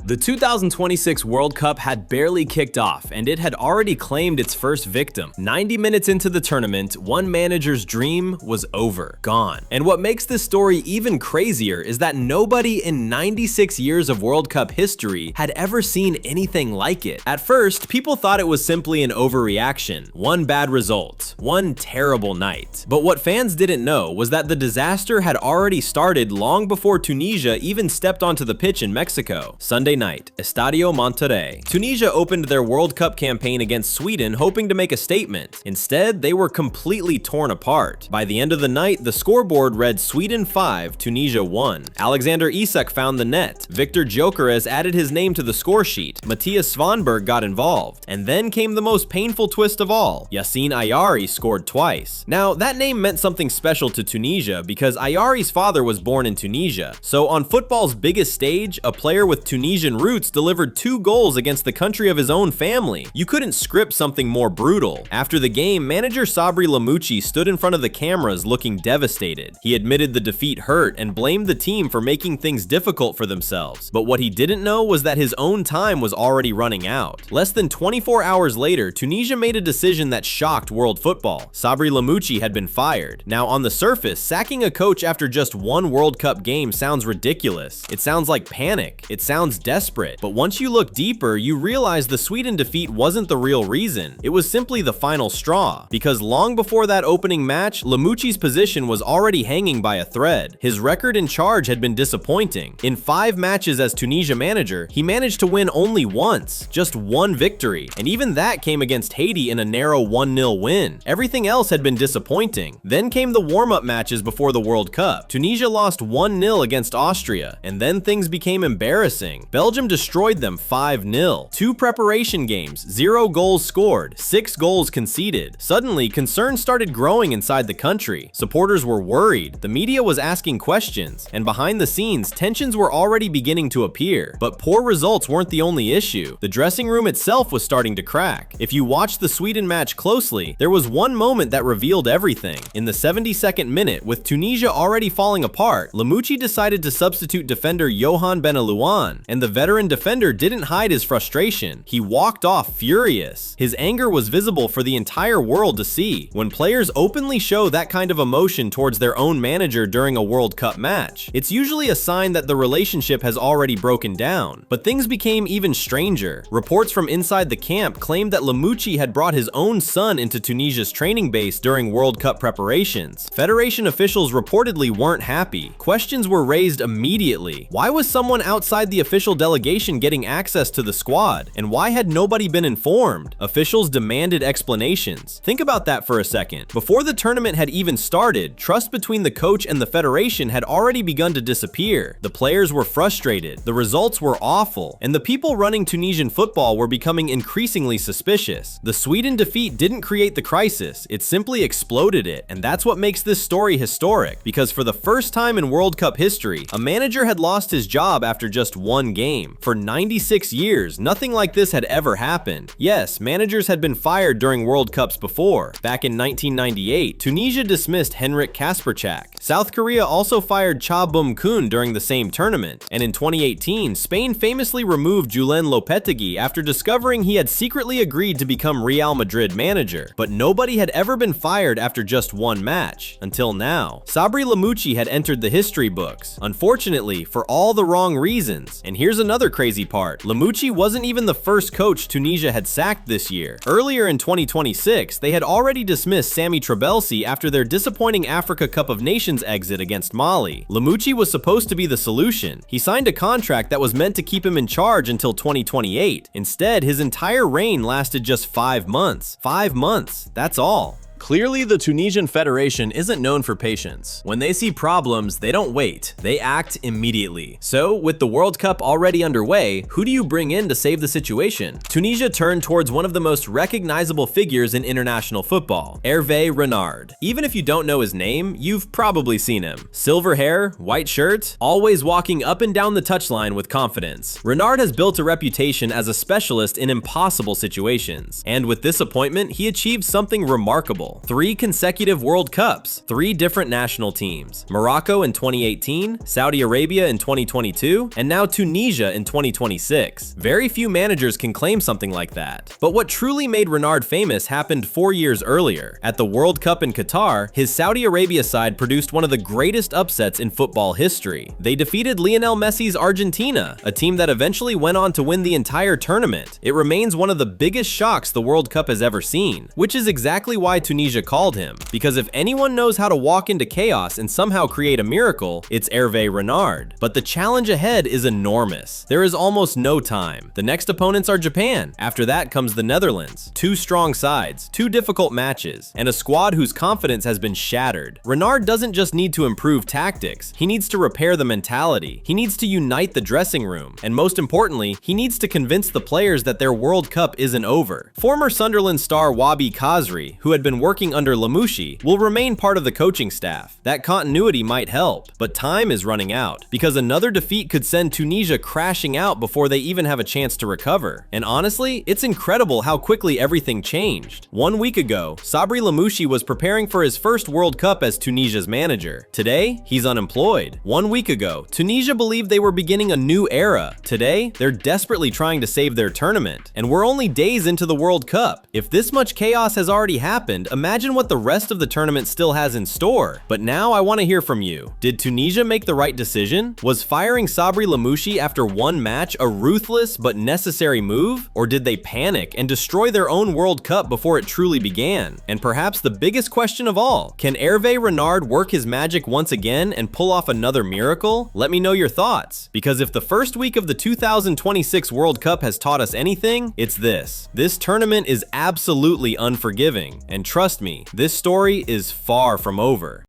The 2026 World Cup had barely kicked off, and it had already claimed its first victim. 90 minutes into the tournament, one manager's dream was over, gone. And what makes this story even crazier is that nobody in 96 years of World Cup history had ever seen anything like it. At first, people thought it was simply an overreaction, one bad result, one terrible night. But what fans didn't know was that the disaster had already started long before Tunisia even stepped onto the pitch in Mexico. Sunday night, Estadio Monterrey. Tunisia opened their World Cup campaign against Sweden hoping to make a statement. Instead, they were completely torn apart. By the end of the night, the scoreboard read Sweden 5, Tunisia 1. Alexander Isak found the net. Victor Gyökeres added his name to the score sheet. Matthias Svanberg got involved. And then came the most painful twist of all. Yassine Ayari scored twice. Now, that name meant something special to Tunisia because Ayari's father was born in Tunisia. So on football's biggest stage, a player with Tunisian roots delivered 2 goals against the country of his own family. You couldn't script something more brutal. After the game, manager Sabri Lamouchi stood in front of the cameras looking devastated. He admitted the defeat hurt and blamed the team for making things difficult for themselves. But what he didn't know was that his own time was already running out. Less than 24 hours later, Tunisia made a decision that shocked world football. Sabri Lamouchi had been fired. Now, on the surface, sacking a coach after just one World Cup game sounds ridiculous. It sounds like panic. It sounds desperate. But once you look deeper, you realize the Sweden defeat wasn't the real reason. It was simply the final straw. Because long before that opening match, Lamouchi's position was already hanging by a thread. His record in charge had been disappointing. In 5 matches as Tunisia manager, he managed to win only once. Just one victory. And even that came against Haiti in a narrow 1-0 win. Everything else had been disappointing. Then came the warm-up matches before the World Cup. Tunisia lost 1-0 against Austria. And then things became embarrassing. Belgium destroyed them 5-0. 2 preparation games, 0 goals scored, 6 goals conceded. Suddenly, concerns started growing inside the country. Supporters were worried, the media was asking questions, and behind the scenes, tensions were already beginning to appear. But poor results weren't the only issue. The dressing room itself was starting to crack. If you watched the Sweden match closely, there was one moment that revealed everything. In the 72nd minute, with Tunisia already falling apart, Lamouchi decided to substitute defender Johan Benelouan, and the veteran defender didn't hide his frustration. He walked off furious. His anger was visible for the entire world to see. When players openly show that kind of emotion towards their own manager during a World Cup match, it's usually a sign that the relationship has already broken down. But things became even stranger. Reports from inside the camp claimed that Lamouchi had brought his own son into Tunisia's training base during World Cup preparations. Federation officials reportedly weren't happy. Questions were raised immediately. Why was someone outside the official delegation getting access to the squad? And why had nobody been informed? Officials demanded explanations. Think about that for a second. Before the tournament had even started, trust between the coach and the federation had already begun to disappear. The players were frustrated, the results were awful, and the people running Tunisian football were becoming increasingly suspicious. The Sweden defeat didn't create the crisis, it simply exploded it, and that's what makes this story historic, because for the first time in World Cup history, a manager had lost his job after just one game. For 96 years, nothing like this had ever happened. Yes, managers had been fired during World Cups before. Back in 1998, Tunisia dismissed Henrik Kasperczak. South Korea also fired Cha Bum-kun during the same tournament. And in 2018, Spain famously removed Julen Lopetegui after discovering he had secretly agreed to become Real Madrid manager. But nobody had ever been fired after just one match. Until now. Sabri Lamouchi had entered the history books. Unfortunately, for all the wrong reasons. And here's another crazy part. Lamouchi wasn't even the first coach Tunisia had sacked this year. Earlier in 2026, they had already dismissed Sami Trabelsi after their disappointing Africa Cup of Nations exit against Mali. Lamouchi was supposed to be the solution. He signed a contract that was meant to keep him in charge until 2028. Instead, his entire reign lasted just 5 months. 5 months, that's all. Clearly, the Tunisian Federation isn't known for patience. When they see problems, they don't wait, they act immediately. So, with the World Cup already underway, who do you bring in to save the situation? Tunisia turned towards one of the most recognizable figures in international football, Hervé Renard. Even if you don't know his name, you've probably seen him. Silver hair, white shirt, always walking up and down the touchline with confidence. Renard has built a reputation as a specialist in impossible situations. And with this appointment, he achieved something remarkable. unbelievable. 3 consecutive World Cups, 3 different national teams, Morocco in 2018, Saudi Arabia in 2022, and now Tunisia in 2026. Very few managers can claim something like that. But what truly made Renard famous happened 4 years earlier. At the World Cup in Qatar, his Saudi Arabia side produced one of the greatest upsets in football history. They defeated Lionel Messi's Argentina, a team that eventually went on to win the entire tournament. It remains one of the biggest shocks the World Cup has ever seen, which is exactly why Tunisia called him. Because if anyone knows how to walk into chaos and somehow create a miracle, it's Hervé Renard. But the challenge ahead is enormous. There is almost no time. The next opponents are Japan. After that comes the Netherlands. 2 strong sides, 2 difficult matches, and a squad whose confidence has been shattered. Renard doesn't just need to improve tactics, he needs to repair the mentality. He needs to unite the dressing room, and most importantly, he needs to convince the players that their World Cup isn't over. Former Sunderland star Wabi Khazri, who had been working under Lamouchi, will remain part of the coaching staff. That continuity might help, but time is running out, because another defeat could send Tunisia crashing out before they even have a chance to recover. And honestly, it's incredible how quickly everything changed. 1 week ago, Sabri Lamouchi was preparing for his first World Cup as Tunisia's manager. Today, he's unemployed. 1 week ago, Tunisia believed they were beginning a new era. Today, they're desperately trying to save their tournament. And we're only days into the World Cup. If this much chaos has already happened, imagine what the rest of the tournament still has in store. But now I want to hear from you. Did Tunisia make the right decision? Was firing Sabri Lamouchi after 1 match a ruthless but necessary move? Or did they panic and destroy their own World Cup before it truly began? And perhaps the biggest question of all, can Hervé Renard work his magic once again and pull off another miracle? Let me know your thoughts, because if the first week of the 2026 World Cup has taught us anything, it's this. This tournament is absolutely unforgiving, and trust me, this story is far from over.